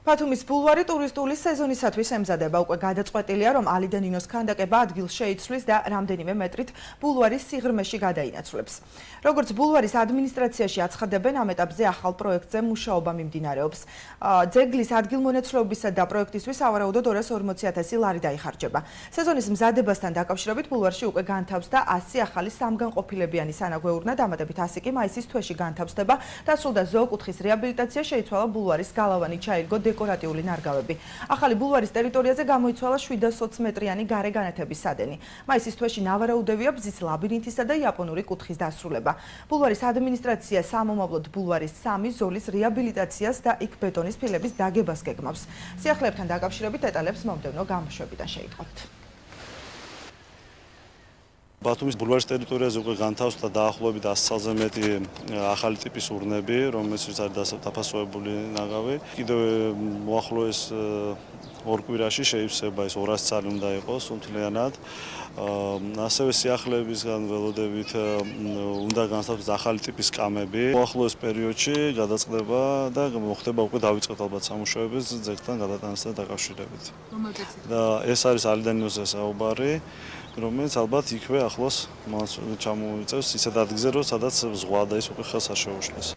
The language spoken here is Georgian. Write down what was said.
ბათუმის ბულვარი ტურისტული სეზონისათვის ემზადება. უკვე გადაწყვეტილია, რომ ალიდან ნინოს ქანდაკება ადგილს შეიცვლის და რამდენიმე მეტრით ბულვარის სიღრმეში გადაინაცვლებს. როგორც ბულვარის ადმინისტრაციაში აცხადებენ, ამ ეტაპზე ახალ პროექტზე მუშაობა მიმდინარეობს. ძეგლის ადგილმონაცვლეობისა და პროექტისთვის ავარაუდოდ 240,000 ლარი დაიხარჯება. სეზონის მზადებასთან დაკავშირებით ბულვარში უკვე განთავს და 100 ახალი სამგანყოფილებიანი სანაგვეურნა, დამატებით 100 კი მაისის თვეში განთავსდება. დასრულდა ზოოკუთხის რეაბილიტაცია, შეიცვალა ბულვარის გალავანი, ჩაირგო დეკორატიული ნარგავები. ახალი ბულვარის ტერიტორიაზე გამოიცვალა 720 მეტრიანი გარე განათების სადენი. მაისის თვეში ნავარაუდევია ბზის ლაბირინთისა და იაპონური კუთხის დასრულება. ბულვარის ადმინისტრაცია სამომავლოდ ბულვარის 3 ზოლის რეაბილიტაციას და იქ ბეტონის ფილების დაგებას გეგმავს. სიახლეებთან დაკავშირებით დეტალებს მომდევნო გამოშვებიდან შეიტყობთ. ბათუმის ბულვარის ტერიტორიაზე უკვე განთავსდა დაახლოებით 100 წელზე მეტი ახალი ტიპის ურნები, რომელშიც არის დაფასოებული ნაგავი. კიდევ მოახლოეს ორ კვირაში შეივსება ეს 200 წალი უნდა იყოს სრულთლიანად. ასევე სიახლეებისგან ველოდებით უნდა განსაზღვროს ახალი ტიპის კამები. მოახლოეს პერიოდში გადაწყდება და მოხდება უკვე დავიწყეთ ალბათ სამუშაოები ძეგლთან გადატანასთან დაკავშირებით. და ეს არის ალიდან ნინოს საუბარი, რომელიც ალბათ იქვე ახლოს ჩამოიწევს ისეთ ადგილზე, რომ სადაც ზღვა და ის უკვე ხელს არ შეუშლის.